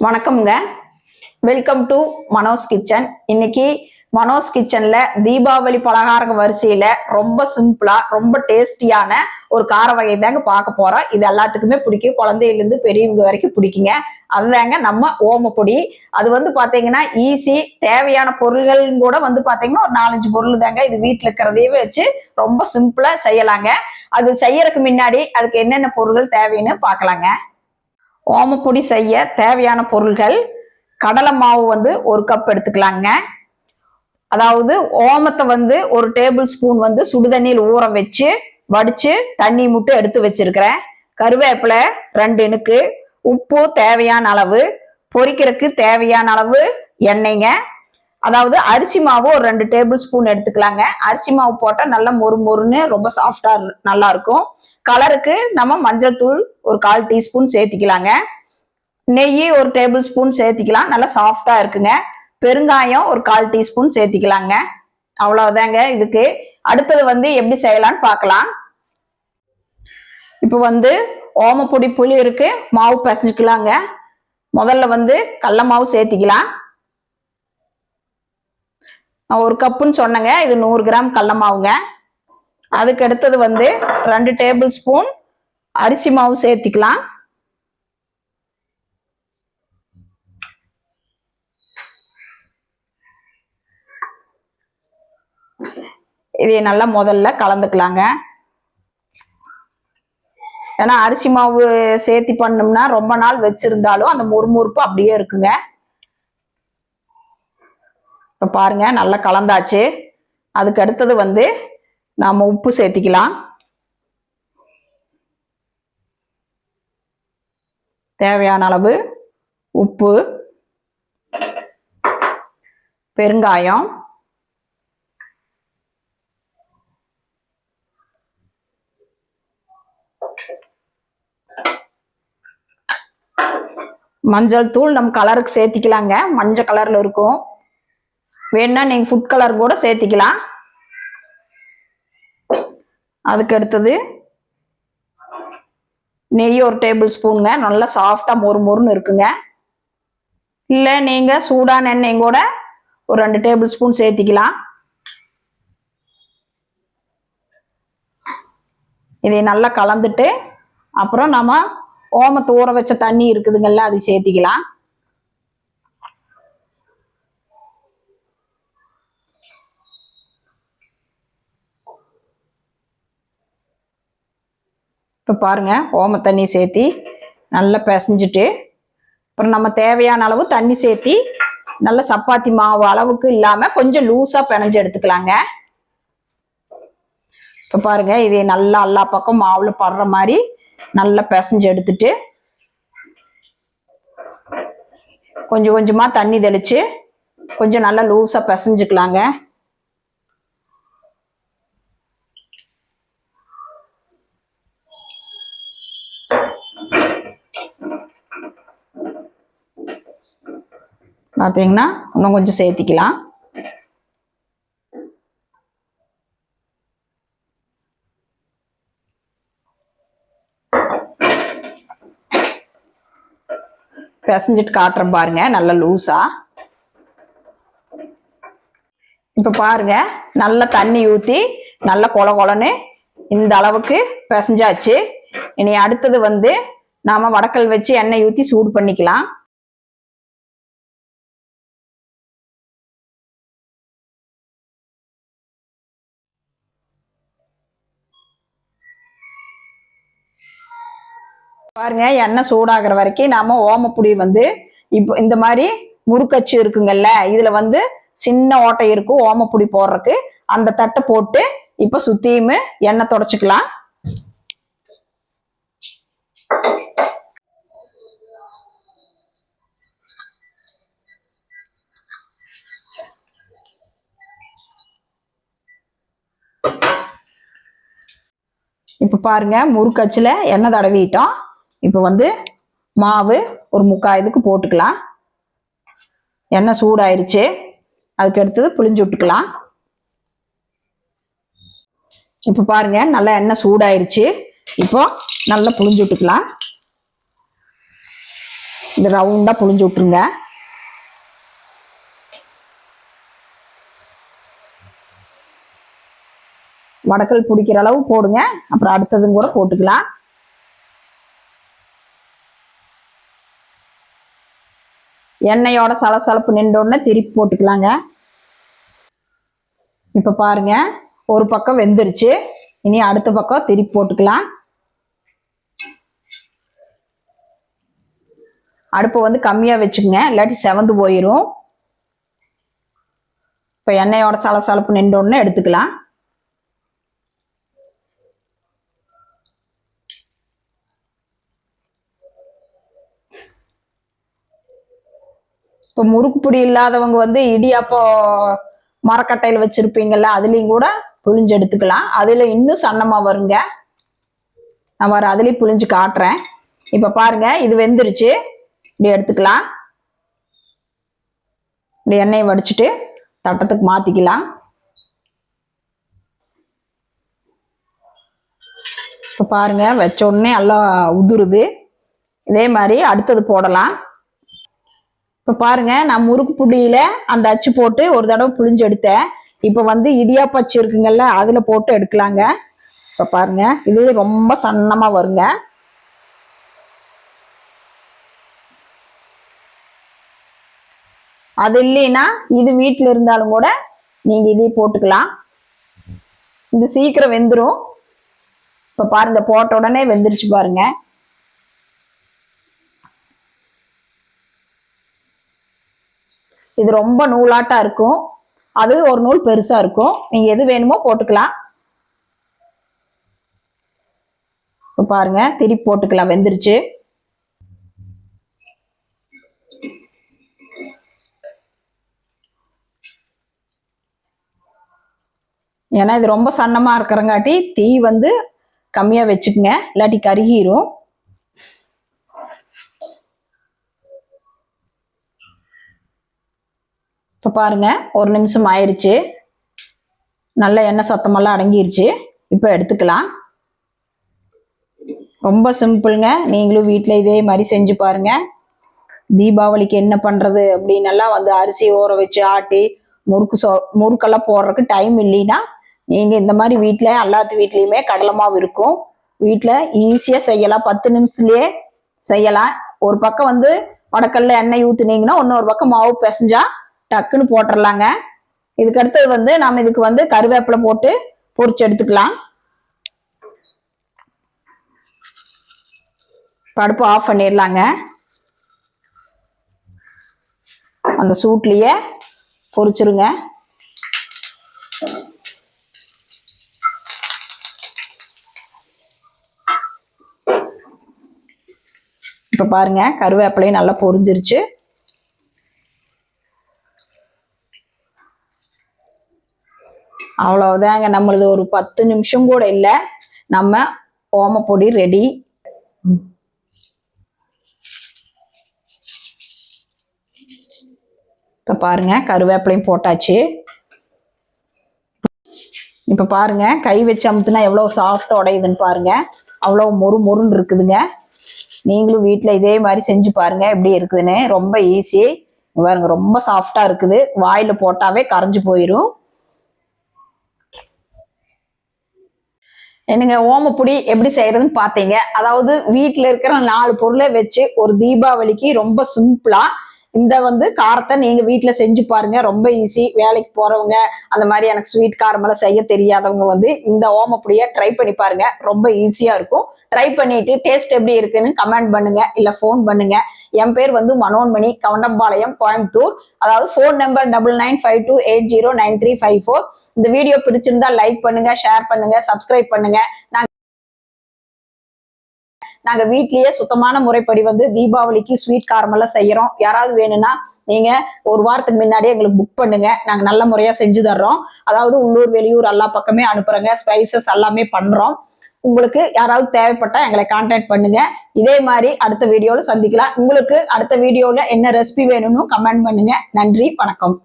வணக்கம்ங்க. Welcome to Mano's kitchen. இன்னைக்கு மனோஸ் கிச்சன்ல தீபாவளி பலகார வரிசையில ரொம்ப சிம்பிளா ரொம்ப டேஸ்டியான ஒரு கார வகை தாங்க பார்க்க போறோம். இது எல்லாத்துக்குமே பிடிக்கும், குழந்தையிலிருந்து பெரியவங்க வரைக்கும் பிடிக்குங்க. அதுதாங்க நம்ம ஓமப்பொடி. அது பாத்தீங்கன்னா ஈஸி, தேவையான பொருள்கள் கூட பாத்தீங்கன்னா ஒரு 4-5 பொருள் தாங்க. இது வீட்டுல இருக்கிறதையே வச்சு ரொம்ப சிம்பிளா செய்யலாங்க. அது செய்யறதுக்கு முன்னாடி அதுக்கு என்னென்ன பொருட்கள் தேவைன்னு பார்க்கலாங்க. ஓமப்பொடி செய்ய தேவையான பொருள்கள்: கடலை மாவு 1 கப் எடுத்துக்கலாங்க. அதாவது ஓமத்தை ஒரு டேபிள் ஸ்பூன் சுடுதண்ணியில் ஊற வச்சு வடிச்சு தண்ணி மட்டும் எடுத்து வச்சிருக்கிறேன். கருவேப்பிலை 2 இனுக்கு, உப்பு தேவையான அளவு, பொரிக்கிறதுக்கு தேவையான அளவு எண்ணெய்ங்க. அதாவது அரிசி மாவு ஒரு 2 டேபிள் ஸ்பூன் எடுத்துக்கலாங்க. அரிசி மாவு போட்டா நல்லா மொறு மொறுன்னு ரொம்ப சாஃப்டா நல்லா இருக்கும். கலருக்கு நம்ம மஞ்சள் தூள் ஒரு 1/4 டீஸ்பூன் சேர்த்திக்கலாங்க. நெய் ஒரு டேபிள் ஸ்பூன் சேர்த்திக்கலாம், நல்லா சாஃப்டா இருக்குங்க. பெருங்காயம் ஒரு 1/4 டீஸ்பூன் சேர்த்திக்கலாங்க. அவ்வளவுதாங்க இதுக்கு. அடுத்தது எப்படி செய்யலாம்னு பார்க்கலாம். இப்போ ஓமப்பொடி புளி இருக்கு, மாவு பிசைஞ்சுக்கலாங்க. முதல்ல கடலை மாவு சேர்த்திக்கலாம். நான் 1 கப்புன்னு சொன்னேங்க, இது 100 கிராம் கடலை மாவுங்க. அதுக்கு அடுத்தது 2 டேபிள் ஸ்பூன் அரிசி மாவு சேர்த்திக்கலாம். இதை நல்லா முதல்ல கலந்துக்கலாங்க. ஏன்னா அரிசி மாவு சேர்த்தி பண்ணோம்னா ரொம்ப நாள் வச்சிருந்தாலும் அந்த முறுமுறுப்பு அப்படியே இருக்குங்க. இப்ப பாருங்க, நல்லா கலந்தாச்சு. அதுக்கு அடுத்தது நாம உப்பு சேர்த்திக்கலாம். தேவையான அளவு உப்பு, பெருங்காயம், மஞ்சள் தூள் நம்ம கலருக்கு சேர்த்திக்கலாங்க. மஞ்சள் கலர்ல இருக்கும், வேணா நீங்க ஃபுட் கலர் கூட சேர்த்திக்கலாம். அதுக்கு அடுத்தது நெய் ஒரு டேபிள் ஸ்பூனுங்க. நல்லா சாஃப்டா மொறு மொறுன்னு இருக்குங்க. இல்லை நீங்க சூடான எண்ணெய் கூட ஒரு 2 டேபிள் ஸ்பூன் சேர்த்திக்கலாம். இதை நல்லா கலந்துட்டு அப்புறம் நம்ம ஓமத்தை ஊற வச்ச தண்ணி இருக்குதுங்கல்ல, அதை சேர்த்திக்கலாம். இப்போ பாருங்க, ஓம தண்ணி சேர்த்தி நல்லா பிசைஞ்சிட்டு அப்புறம் நம்ம தேவையான அளவு தண்ணி சேர்த்தி நல்ல சப்பாத்தி மாவு அளவுக்கு இல்லாம கொஞ்சம் லூஸா பிணைஞ்சு எடுத்துக்கலாங்க. இப்போ பாருங்க, இதை நல்லா எல்லா பக்கம் மாவுல படுற மாதிரி நல்லா பிசைஞ்சு எடுத்துட்டு கொஞ்சம் கொஞ்சமா தண்ணி தெளிச்சு கொஞ்சம் நல்லா லூஸா பிசைஞ்சுக்கலாங்க. பார்த்தீங்கன்னா இன்னும் கொஞ்சம் சேர்த்திக்கலாம். பிசைஞ்சிட்டு காட்டுறேன் பாருங்க, நல்லா லூஸா. இப்ப பாருங்க, நல்லா தண்ணி ஊத்தி நல்லா கொல கொலன்னு இந்த அளவுக்கு பிசைஞ்சாச்சு. இனி அடுத்தது நாம வடக்கல் வச்சு எண்ணெய் ஊத்தி சூடு பண்ணிக்கலாம். பாருங்க, எண்ணெய் சூடாகிற வரைக்கும் நாம ஓமப்பொடி இப்போ இந்த மாதிரி முறுக்கச்சு இருக்குங்கல்ல, இதுல சின்ன ஓட்டை இருக்கும் ஓமப்பொடி போடுறதுக்கு. அந்த தட்டை போட்டு இப்ப சுத்தியுமே எண்ணெய் தொடச்சுக்கலாம். இப்ப பாருங்க, முறுக்கச்சுல எண்ணெய் தடவிட்டோம். இப்போ மாவு ஒரு 3/4 இதுக்கு போட்டுக்கலாம். எண்ணெய் சூடாயிருச்சு. அதுக்கு அடுத்தது புளிஞ்சு விட்டுக்கலாம். இப்போ பாருங்க, நல்லா எண்ணெய் சூடாயிருச்சு. இப்போ நல்லா புளிஞ்சு விட்டுக்கலாம். இது ரவுண்டா புழிஞ்சு விட்டுருங்க. வடக்கல் பிடிக்கிற அளவு போடுங்க. அப்புறம் அடுத்ததும் கூட போட்டுக்கலாம். எண்ணெயோட சலசலப்பு நின்றோடனே திருப்பி போட்டுக்கலாங்க. இப்ப பாருங்க, ஒரு பக்கம் வெந்துருச்சு. இனி அடுத்த பக்கம் திருப்பி போட்டுக்கலாம். அடுப்பை வந்து கம்மியா வச்சுக்கோங்க, இல்லாட்டி செவந்து போயிடும். இப்ப எண்ணெயோட சலசலப்பு நின்றோடனே எடுத்துக்கலாம். இப்போ முறுக்கு பொடி இல்லாதவங்க வந்து இடியாப்போ மரக்கட்டையில் வச்சிருப்பீங்கல்ல, அதுலேயும் கூட புழிஞ்சு எடுத்துக்கலாம். அதில் இன்னும் சன்னமாக வருங்க. நான் வர அதுலேயும் புழிஞ்சு காட்டுறேன். இப்போ பாருங்க, இது வெந்துருச்சு. இப்படி எடுத்துக்கலாம். இப்படி எண்ணெயை வடிச்சிட்டு தட்டத்துக்கு மாற்றிக்கலாம். இப்போ பாருங்க, வச்ச உடனே நல்லா உதுருது. இதே மாதிரி அடுத்தது போடலாம். இப்போ பாருங்க, நான் முறுக்கு புடியில அந்த அச்சு போட்டு ஒரு தடவை புழிஞ்சு எடுத்தேன். இப்போ வந்து இடியாப்ப அச்சு இருக்குங்கல்ல, அதில் போட்டு எடுக்கலாங்க. இப்போ பாருங்க, இது ரொம்ப சன்னமாக வருங்க. அது இல்லைன்னா இது வீட்டில் இருந்தாலும் கூட நீங்கள் இதே போட்டுக்கலாம். இது சீக்கிரம் வெந்துடும். இப்போ பாருங்க, போட்ட உடனே வெந்துருச்சு பாருங்க. இது ரொம்ப நூலாட்டா இருக்கும். அது ஒரு நூல் பெருசா இருக்கும். நீங்க எது வேணுமோ போட்டுக்கலாம். இப்ப பாருங்க, திருப்பி போட்டுக்கலாம். வெந்துருச்சு. ஏன்னா இது ரொம்ப சன்னமா இருக்கிறங்காட்டி தீ வந்து கம்மியா வச்சுக்குங்க, இல்லாட்டி கருகிரும். இப்போ பாருங்க, ஒரு நிமிஷம் ஆயிடுச்சு. நல்ல எண்ணெய் சத்தமெல்லாம் அடங்கிருச்சு. இப்போ எடுத்துக்கலாம். ரொம்ப சிம்பிளுங்க. நீங்களும் வீட்டில் இதே மாதிரி செஞ்சு பாருங்க. தீபாவளிக்கு என்ன பண்றது அப்படின்னெல்லாம் வந்து அரிசி ஊற வச்சு ஆட்டி முறுக்கெல்லாம் போடுறதுக்கு டைம் இல்லைன்னா நீங்க இந்த மாதிரி வீட்டில் எல்லாத்து வீட்லேயுமே கடலை மாவு இருக்கும். வீட்டில் ஈஸியாக செய்யலாம். 10 நிமிஷத்துலயே செய்யலாம். ஒரு பக்கம் வந்து வடக்கல்ல எண்ணெய் ஊத்துனீங்கன்னா இன்னொரு பக்கம் மாவு பிசைஞ்சா டக்குன்னு போட்டுடலாங்க. இதுக்கு அடுத்தது வந்து நம்ம இதுக்கு வந்து கருவேப்பிலை போட்டு பொரிச்சு எடுத்துக்கலாம். அடுப்பு ஆஃப் பண்ணிடலாங்க. அந்த சூட்லயே பொரிச்சிருங்க. இப்ப பாருங்க, கருவேப்பிலையும் நல்லா பொரிஞ்சிருச்சு. அவ்வளவுதாங்க, நம்மளது ஒரு 10 நிமிஷம் கூட இல்லை, நம்ம ஓமப்பொடி ரெடி. இப்ப பாருங்க, கருவேப்பிலையும் போட்டாச்சு. இப்ப பாருங்க, கை வச்சு அமுத்துனா எவ்வளவு சாஃப்டா உடையுதுன்னு பாருங்க. அவ்வளவு மொறு மொறுன்னு இருக்குதுங்க. நீங்களும் வீட்டுல இதே மாதிரி செஞ்சு பாருங்க எப்படி இருக்குதுன்னு. ரொம்ப ஈஸி பாருங்க, ரொம்ப சாஃப்டா இருக்குது. வாயில போட்டாவே கரைஞ்சு போயிரும். என்னங்க, ஓமப்பொடி எப்படி செய்யறதுன்னு பாத்தீங்க. அதாவது வீட்டுல இருக்கிற 4 பொருளை வச்சு ஒரு தீபாவளிக்கு ரொம்ப சிம்பிளா இந்த வந்து காரத்தை நீங்க வீட்டுல செஞ்சு பாருங்க. ரொம்ப ஈஸி. வேலைக்கு போறவங்க, அந்த மாதிரி எனக்கு ஸ்வீட் காரம் எல்லாம் செய்ய தெரியாதவங்க வந்து இந்த ஓமப்பொடியை ட்ரை பண்ணி பாருங்க. ரொம்ப ஈஸியா இருக்கும். ட்ரை பண்ணிட்டு டேஸ்ட் எப்படி இருக்குன்னு கமெண்ட் பண்ணுங்க, இல்ல போன் பண்ணுங்க. என் பேர் வந்து மனோன்மணி, கவுண்டம்பாளையம், கோயம்புத்தூர். அதாவது போன் நம்பர் 9952809354. இந்த வீடியோ பிடிச்சிருந்தா லைக் பண்ணுங்க, ஷேர் பண்ணுங்க, சப்ஸ்கிரைப் பண்ணுங்க. நாங்க வீட்லயே சுத்தமான முறைப்படி வந்து தீபாவளிக்கு ஸ்வீட் காரம் எல்லாம் செய்யறோம். யாராவது வேணும்னா நீங்க ஒரு வாரத்துக்கு முன்னாடியே எங்களுக்கு புக் பண்ணுங்க. நாங்க நல்ல முறையா செஞ்சு தர்றோம். அதாவது உள்ளூர் வெளியூர் எல்லா பக்கமே அனுப்புறோங்க. ஸ்பைசஸ் எல்லாமே பண்றோம். உங்களுக்கு யாராவது தேவைப்பட்டா எங்களை கான்டாக்ட் பண்ணுங்க. இதே மாதிரி அடுத்த வீடியோல சந்திக்கலாம். உங்களுக்கு அடுத்த வீடியோல என்ன ரெசிபி வேணும்னு கமெண்ட் பண்ணுங்க. நன்றி, வணக்கம்.